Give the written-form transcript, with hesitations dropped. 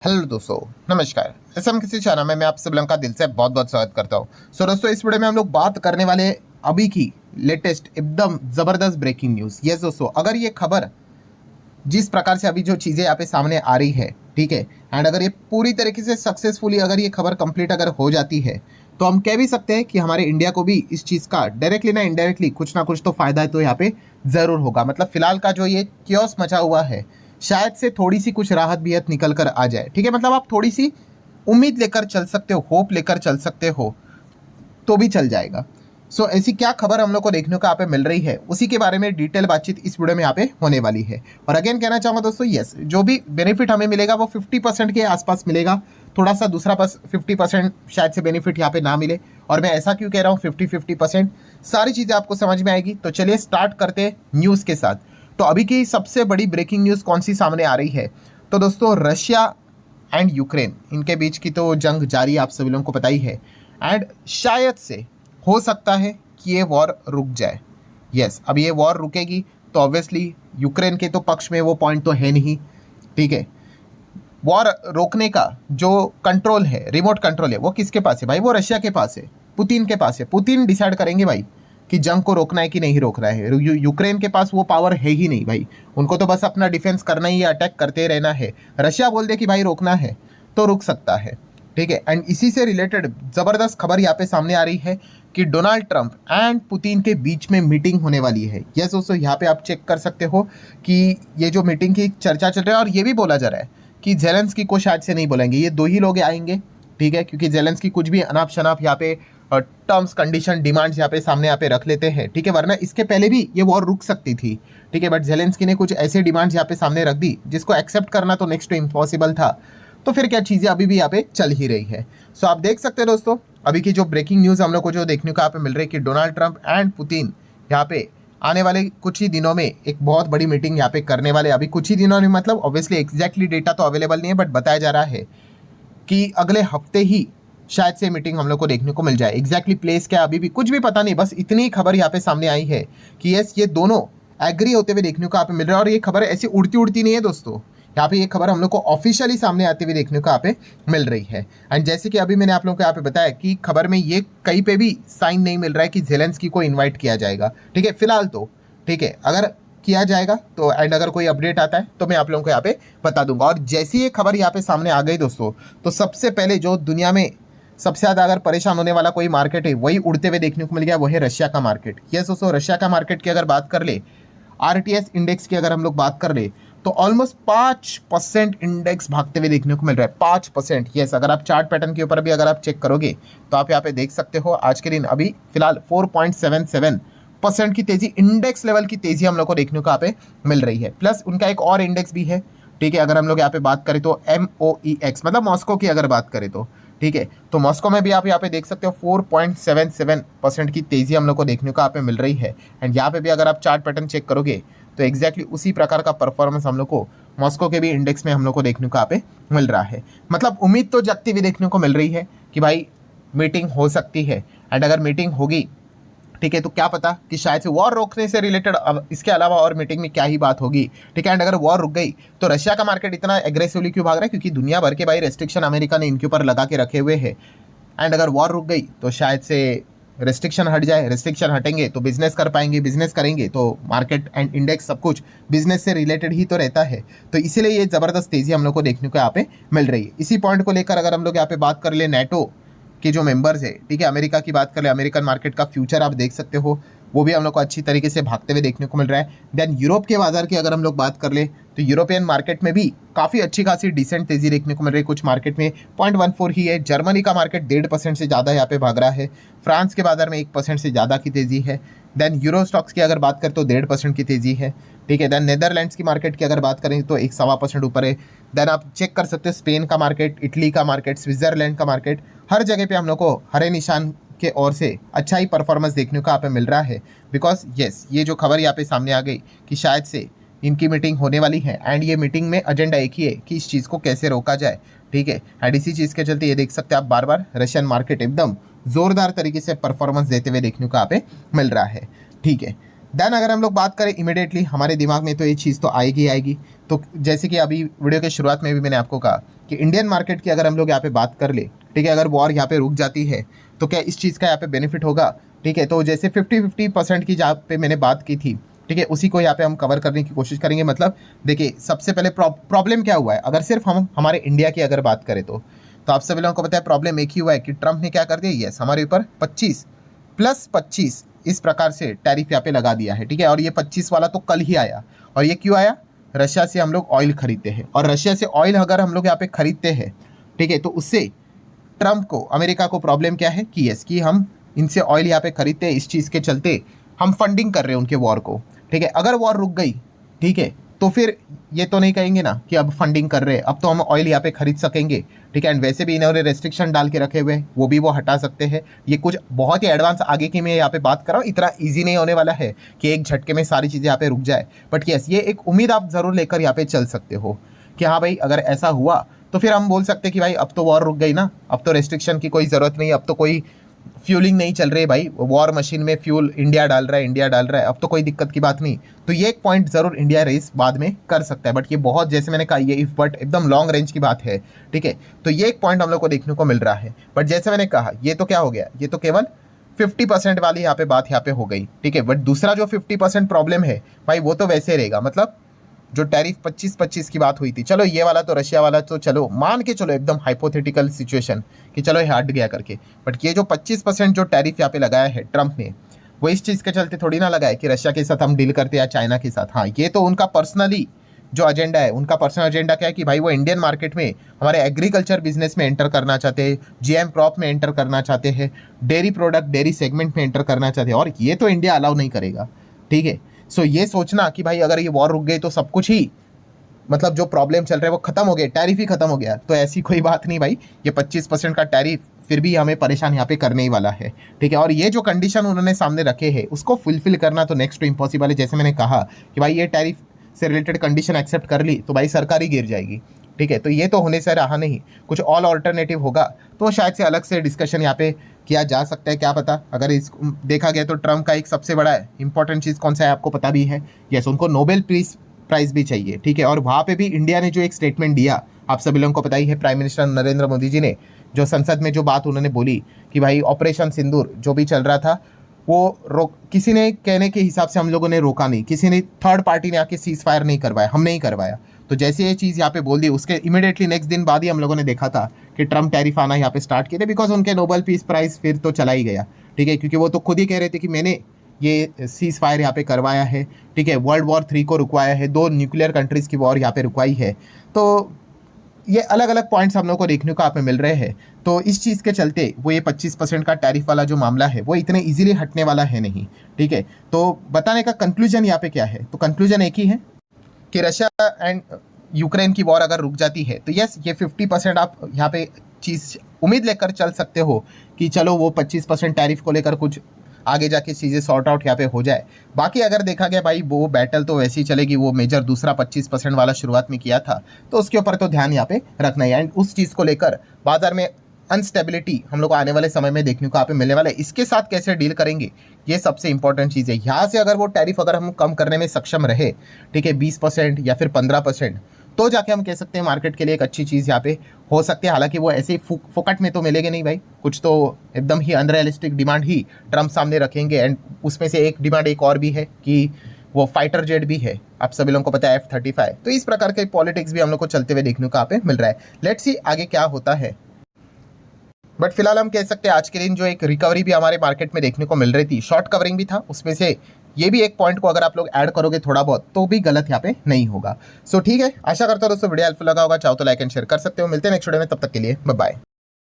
Hello दोस्तों, नमस्कार। SM किसी चैनल में मैं आप सब लोगों का दिल से बहुत बहुत स्वागत करता हूँ। दोस्तों, इस वीडियो में हम लोग बात करने वाले अभी की लेटेस्ट एकदम ज़बरदस्त ब्रेकिंग न्यूज़। यस दोस्तों, अगर ये खबर जिस प्रकार से अभी जो चीज़ें यहाँ पे सामने आ रही है, ठीक है, एंड अगर ये पूरी तरीके से सक्सेसफुली अगर ये खबर कंप्लीट अगर हो जाती है तो हम कह भी सकते हैं कि हमारे इंडिया को भी इस चीज़ का डायरेक्टली ना इनडायरेक्टली कुछ ना कुछ तो फायदा है तो यहाँ पे ज़रूर होगा। मतलब फिलहाल का जो ये क्योस मचा हुआ है, शायद से थोड़ी सी कुछ राहत बियत निकल कर आ जाए। ठीक है, मतलब आप थोड़ी सी उम्मीद लेकर चल सकते हो, होप लेकर चल सकते हो तो भी चल जाएगा। ऐसी क्या खबर हम लोग को देखने को यहाँ पे मिल रही है, उसी के बारे में डिटेल बातचीत इस वीडियो में यहाँ पे होने वाली है। और अगेन कहना चाहूँगा दोस्तों, यस, जो भी बेनिफिट हमें मिलेगा वो 50% के आसपास मिलेगा। थोड़ा सा दूसरा 50% शायद से बेनिफिट यहाँ पे ना मिले। और मैं ऐसा क्यों कह रहा हूँ 50-50%, सारी चीज़ें आपको समझ में आएगी। तो चलिए स्टार्ट करते हैं न्यूज़ के साथ। तो अभी की सबसे बड़ी ब्रेकिंग न्यूज़ कौन सी सामने आ रही है, तो दोस्तों रशिया एंड यूक्रेन, इनके बीच की तो जंग जारी आप सभी लोगों को पता ही है। एंड शायद से हो सकता है कि ये वॉर रुक जाए। यस, अब ये वॉर रुकेगी तो ऑब्वियसली यूक्रेन के तो पक्ष में वो पॉइंट तो है नहीं। ठीक है, वॉर रोकने का जो कंट्रोल है, रिमोट कंट्रोल है, वो किसके पास है भाई? वो रशिया के पास है, पुतिन के पास है। पुतिन डिसाइड करेंगे भाई कि जंग को रोकना है कि नहीं रोकना है। यूक्रेन के पास वो पावर है ही नहीं भाई, उनको तो बस अपना डिफेंस करना ही है, अटैक करते रहना है। रशिया बोल दे कि भाई रोकना है तो रुक सकता है। ठीक है, एंड इसी से रिलेटेड ज़बरदस्त खबर यहाँ पे सामने आ रही है कि डोनाल्ड ट्रंप एंड पुतिन के बीच में मीटिंग होने वाली है। यस दोस्तों, यहाँ पे आप चेक कर सकते हो कि ये जो मीटिंग की चर्चा चल रही है, और ये भी बोला जा रहा है कि जेलेंस्की को शायद से नहीं बोलेंगे, ये दो ही लोग आएंगे। ठीक है, क्योंकि जेलेंस्की कुछ भी अनाप शनाप यहाँ पे टर्म्स कंडीशन डिमांड्स यहाँ पे सामने यहाँ पे रख लेते हैं। ठीक है, वरना इसके पहले भी ये वॉर रुक सकती थी। ठीक है, बट जेलेंस्की ने कुछ ऐसे डिमांड्स यहाँ पे सामने रख दी जिसको एक्सेप्ट करना तो नेक्स्ट टू इम्पॉसिबल था। तो फिर क्या चीज़ें अभी भी यहाँ पे चल ही रही है। आप देख सकते हैं दोस्तों, अभी की जो ब्रेकिंग न्यूज़ हम लोग को जो देखने को यहाँ पे मिल रही है कि डोनाल्ड ट्रंप एंड पुतिन यहाँ पे आने वाले कुछ ही दिनों में एक बहुत बड़ी मीटिंग यहाँ पे करने वाले। अभी कुछ ही दिनों में मतलब ऑब्वियसली एग्जैक्टली डेटा तो अवेलेबल नहीं है, बट बताया जा रहा है कि अगले हफ्ते ही शायद से मीटिंग हम लोग को देखने को मिल जाए। एग्जैक्टली प्लेस क्या अभी भी कुछ भी पता नहीं, बस इतनी खबर यहाँ पे सामने आई है कि यस, ये दोनों एग्री होते हुए देखने को यहाँ पे मिल रहा है। और ये खबर ऐसी उड़ती उड़ती नहीं है दोस्तों, यहाँ पे ये खबर हम लोग को ऑफिशियली सामने आते हुए देखने को यहाँ पे मिल रही है। एंड जैसे कि अभी मैंने आप लोगों को यहाँ पे बताया कि खबर में ये कहीं पे भी साइन नहीं मिल रहा है कि जेलेंस्की को इन्वाइट किया जाएगा। ठीक है, फिलहाल तो ठीक है, अगर किया जाएगा तो एंड अगर कोई अपडेट आता है तो मैं आप लोगों को यहाँ पे बता दूंगा। और जैसी ये खबर यहाँ पे सामने आ गई दोस्तों, तो सबसे पहले जो दुनिया में सबसे ज़्यादा अगर परेशान होने वाला कोई मार्केट है वही उड़ते हुए देखने को मिल गया, वो है रशिया का मार्केट। यस दोस्तों, रशिया का मार्केट की अगर बात कर ले, आरटीएस इंडेक्स की अगर हम लोग बात कर ले, तो ऑलमोस्ट 5% इंडेक्स भागते हुए देखने को मिल रहा है। 5%। यस, अगर आप चार्ट पैटर्न के ऊपर भी अगर आप चेक करोगे तो आप यहाँ पे देख सकते हो आज के दिन अभी फिलहाल 4.77% की तेजी, इंडेक्स लेवल की तेजी हम लोग को देखने को यहाँ पे मिल रही है। प्लस उनका एक और इंडेक्स भी है। ठीक है, अगर हम लोग यहाँ पे बात करें तो MOEX, मतलब मॉस्को की अगर बात करें तो ठीक है, तो मॉस्को में भी आप यहाँ पे देख सकते हो 4.77% की तेजी हम लोग को देखने को यहाँ पे मिल रही है। एंड यहाँ पे भी अगर आप चार्ट पैटर्न चेक करोगे तो एग्जैक्टली उसी प्रकार का परफॉर्मेंस हम लोग को मॉस्को के भी इंडेक्स में हम लोग को देखने को यहाँ पे मिल रहा है। मतलब उम्मीद तो जगती हुई देखने को मिल रही है कि भाई मीटिंग हो सकती है। एंड अगर मीटिंग होगी, ठीक है, तो क्या पता कि शायद से वॉर रोकने से रिलेटेड इसके अलावा और मीटिंग में क्या ही बात होगी। ठीक है, एंड अगर वॉर रुक गई तो रशिया का मार्केट इतना एग्रेसिवली क्यों भाग रहा है? क्योंकि दुनिया भर के भाई रेस्ट्रिक्शन अमेरिका ने इनके ऊपर लगा के रखे हुए हैं। एंड अगर वॉर रुक गई तो शायद से रेस्ट्रिक्शन हट जाए, रेस्ट्रिक्शन हटेंगे तो बिजनेस कर पाएंगे, बिजनेस करेंगे तो मार्केट एंड इंडेक्स सब कुछ बिजनेस से रिलेटेड ही तो रहता है। तो इसीलिए ये ज़बरदस्त तेज़ी हम लोग को देखने को यहाँ पे मिल रही है। इसी पॉइंट को लेकर अगर हम लोग यहाँ पे बात कर ले नेटो के जो मेंबर्स है, ठीक है, अमेरिका की बात कर ले, अमेरिकन मार्केट का फ्यूचर आप देख सकते हो वो भी हम लोग को अच्छी तरीके से भागते हुए देखने को मिल रहा है। देन यूरोप के बाजार की अगर हम लोग बात कर ले तो यूरोपियन मार्केट में भी काफ़ी अच्छी खासी डिसेंट तेज़ी देखने को मिल रही है। कुछ मार्केट में 0.14 ही है। जर्मनी का मार्केट 1.5% से ज़्यादा यहाँ पे भाग रहा है। फ्रांस के बाजार में 1% से ज़्यादा की तेज़ी है। देन यूरो स्टॉक्स की अगर बात करें तो 1.5% की तेज़ी है। ठीक है, देन नेदरलैंड्स की मार्केट की अगर बात करें तो 1.25% ऊपर है। देन आप चेक कर सकते हो स्पेन का मार्केट, इटली का मार्केट, स्विट्जरलैंड का मार्केट, हर जगह पे हम लोग को हरे निशान के ओर से अच्छा ही परफॉर्मेंस देखने को यहाँ पे मिल रहा है। बिकॉज यस, ये जो खबर यहाँ पे सामने आ गई कि शायद से इनकी मीटिंग होने वाली है। एंड ये मीटिंग में एजेंडा एक ही है कि इस चीज़ को कैसे रोका जाए। ठीक है, एंड इसी चीज़ के चलते ये देख सकते हैं आप बार बार रशियन मार्केट एकदम ज़ोरदार तरीके से परफॉर्मेंस देते हुए देखने को यहाँ पे मिल रहा है। ठीक है, देन अगर हम लोग बात करें इमिडिएटली हमारे दिमाग में तो ये चीज़ तो आएगी ही आएगी। तो जैसे कि अभी वीडियो के शुरुआत में भी मैंने आपको कहा कि इंडियन मार्केट की अगर हम लोग यहाँ पे बात कर ले, ठीक है, अगर वॉर यहाँ पे रुक जाती है तो क्या इस चीज़ का यहाँ पे बेनिफिट होगा, ठीक है। तो जैसे 50-50% की जहाँ पे मैंने बात की थी, ठीक है, उसी को यहाँ पे हम कवर करने की कोशिश करेंगे। मतलब देखिए सबसे पहले प्रॉब्लम क्या हुआ है, अगर सिर्फ हम हमारे इंडिया की अगर बात करें तो आप सभी लोगों को पता है प्रॉब्लम एक ही हुआ है कि ट्रंप ने क्या कर दिया, यस, हमारे ऊपर 25+25 इस प्रकार से टैरिफ यहाँ पे लगा दिया है, ठीक है। और ये 25 वाला तो कल ही आया। और ये क्यों आया, रशिया से हम लोग ऑयल खरीदते हैं, और रशिया से ऑयल अगर हम लोग यहाँ पे खरीदते हैं, ठीक है, तो उससे ट्रंप को, अमेरिका को प्रॉब्लम क्या है कि यस कि हम इनसे ऑयल यहाँ पे खरीदते हैं, इस चीज़ के चलते हम फंडिंग कर रहे हैं उनके वॉर को, ठीक है। अगर वॉर रुक गई, ठीक है, तो फिर ये तो नहीं कहेंगे ना कि अब फंडिंग कर रहे हैं, अब तो हम ऑयल यहाँ पे खरीद सकेंगे, ठीक है। एंड वैसे भी इन्होंने रेस्ट्रिक्शन डाल के रखे हुए हैं, वो भी वो हटा सकते हैं। ये कुछ बहुत ही एडवांस आगे की मैं यहाँ पे बात कर रहा हूँ, इतना ईजी नहीं होने वाला है कि एक झटके में सारी चीज़ें यहाँ पे रुक जाए। बट यस, ये एक उम्मीद आप ज़रूर लेकर यहाँ पे चल सकते हो कि हाँ भाई अगर ऐसा हुआ तो फिर हम बोल सकते हैं कि भाई अब तो वॉर रुक गई ना, अब तो रेस्ट्रिक्शन की कोई ज़रूरत नहीं, अब तो कोई फ्यूलिंग नहीं चल रही है भाई, वॉर मशीन में फ्यूल इंडिया डाल रहा है, अब तो कोई दिक्कत की बात नहीं। तो ये एक पॉइंट ज़रूर इंडिया रेस बाद में कर सकता है। बट ये बहुत, जैसे मैंने कहा, ये इफ बट एकदम लॉन्ग रेंज की बात है, ठीक है। तो ये एक पॉइंट हम लोग को देखने को मिल रहा है। बट जैसे मैंने कहा, ये तो क्या हो गया, ये तो केवल 50% वाली यहाँ पे बात यहाँ पे हो गई, ठीक है। बट दूसरा जो 50% प्रॉब्लम है भाई, वो तो वैसे रहेगा। मतलब जो टैरिफ 25-25 की बात हुई थी, चलो ये वाला तो रशिया वाला तो चलो मान के चलो एकदम हाइपोथेटिकल सिचुएशन कि चलो ये हट गया करके। बट ये जो 25% जो टैरिफ यहाँ पे लगाया है ट्रंप ने, वो इस चीज़ के चलते थोड़ी ना लगाया कि रशिया के साथ हम डील करते हैं या चाइना के साथ। हाँ, ये तो उनका पर्सनली जो एजेंडा है, उनका पर्सनल एजेंडा क्या है कि भाई वो इंडियन मार्केट में हमारे एग्रीकल्चर बिजनेस में एंटर करना चाहते हैं, जीएम क्रॉप में एंटर करना चाहते हैं, डेयरी प्रोडक्ट, डेयरी सेगमेंट में एंटर करना चाहते हैं, और ये तो इंडिया अलाउ नहीं करेगा, ठीक है। सो ये सोचना कि भाई अगर ये वॉर रुक गई तो सब कुछ ही, मतलब जो प्रॉब्लम चल रहे हैं वो खत्म हो गए, टैरिफ ही खत्म हो गया, तो ऐसी कोई बात नहीं भाई। ये 25% का टैरिफ फिर भी हमें परेशान यहाँ पे करने ही वाला है, ठीक है। और ये जो कंडीशन उन्होंने सामने रखे हैं उसको फुलफिल करना तो नेक्स्ट टू इम्पॉसिबल है। जैसे मैंने कहा कि भाई ये टैरिफ से रिलेटेड कंडीशन एक्सेप्ट कर ली तो भाई सरकार ही गिर जाएगी, ठीक है। तो ये तो होने से रहा नहीं, कुछ ऑल ऑल्टरनेटिव होगा तो शायद से अलग से डिस्कशन यहाँ पे किया जा सकता है, क्या पता। अगर इस देखा गया तो ट्रम्प का एक सबसे बड़ा इंपॉर्टेंट चीज़ कौन सा है आपको पता भी है, यस, उनको नोबेल प्राइज़ भी चाहिए, ठीक है। और वहाँ पे भी इंडिया ने जो एक स्टेटमेंट दिया, आप सभी लोगों को पता ही है, प्राइम मिनिस्टर नरेंद्र मोदी जी ने जो संसद में जो बात उन्होंने बोली कि भाई ऑपरेशन सिंदूर जो भी चल रहा था वो किसी ने कहने के हिसाब से हम लोगों ने रोका नहीं, किसी ने थर्ड पार्टी ने आके सीज फायर नहीं करवाया, हमने ही करवाया। तो जैसे ये चीज़ यहाँ पे बोल दी, उसके इमीडिएटली नेक्स्ट दिन बाद ही हम लोगों ने देखा था कि ट्रम्प टैरिफ आना यहाँ पे स्टार्ट किए थे, बिकॉज उनके नोबेल पीस प्राइज़ फिर तो चला ही गया, ठीक है। क्योंकि वो तो खुद ही कह रहे थे कि मैंने ये सीज फायर यहाँ पे करवाया है, ठीक है, वर्ल्ड वॉर 3 को रुकवाया है, 2 न्यूक्लियर कंट्रीज़ की वॉर यहाँ पे रुकवाई है। तो ये अलग अलग पॉइंट्स हम लोग को देखने को आप में मिल रहे हैं। तो इस चीज़ के चलते वो ये 25% का टैरिफ वाला जो मामला है वो इतने इजीली हटने वाला है नहीं, ठीक है। तो बताने का कंक्लूजन यहाँ पे क्या है, तो कंक्लूजन एक ही है कि रशिया एंड यूक्रेन की वॉर अगर रुक जाती है तो यस, ये 50% आप यहाँ पे चीज़ उम्मीद लेकर चल सकते हो कि चलो वो 25% टैरिफ को लेकर कुछ आगे जाके चीज़ें सॉर्ट आउट यहाँ पे हो जाए। बाकी अगर देखा गया भाई वो बैटल तो वैसी चलेगी, वो मेजर दूसरा 25% वाला शुरुआत में किया था, तो उसके ऊपर तो ध्यान यहाँ पे रखना है। एंड उस चीज़ को लेकर बाजार में अनस्टेबिलिटी हम लोग को आने वाले समय में देखने को यहाँ पे मिलने वाला है, इसके साथ कैसे डील करेंगे ये सबसे इंपॉर्टेंट चीज़ है। यहाँ से अगर वो टैरिफ अगर हम कम करने में सक्षम रहे, ठीक है, 20% या फिर 15%, तो जाके हम कह सकते हैं मार्केट के लिए एक अच्छी चीज़ यहाँ पे हो सकती है। हालांकि वो ऐसे ही फोकट में तो मिलेंगे नहीं भाई, कुछ तो एकदम ही अनरियलिस्टिक डिमांड ही ट्रम्प सामने रखेंगे। एंड उसमें से एक डिमांड एक और भी है कि वो फाइटर जेट भी है, आप सभी लोगों को पता है, F-35। तो इस प्रकार के पॉलिटिक्स भी हम लोग को चलते हुए देखने को यहाँ पे मिल रहा है। लेट्स सी आगे क्या होता है। बट फिलहाल हम कह सकते हैं आज के दिन जो एक रिकवरी भी हमारे मार्केट में देखने को मिल रही थी, शॉर्ट कवरिंग भी था, उसमें से ये भी एक पॉइंट को अगर आप लोग ऐड करोगे थोड़ा बहुत तो भी गलत यहाँ पे नहीं होगा। सो ठीक है, आशा करता हूँ दोस्तों वीडियो हेल्पफुल लगा होगा, चाहो तो लाइक एंड शेयर कर सकते हो। मिलते हैं नेक्स्ट वीडियो में, तब तक के लिए बाय बाय।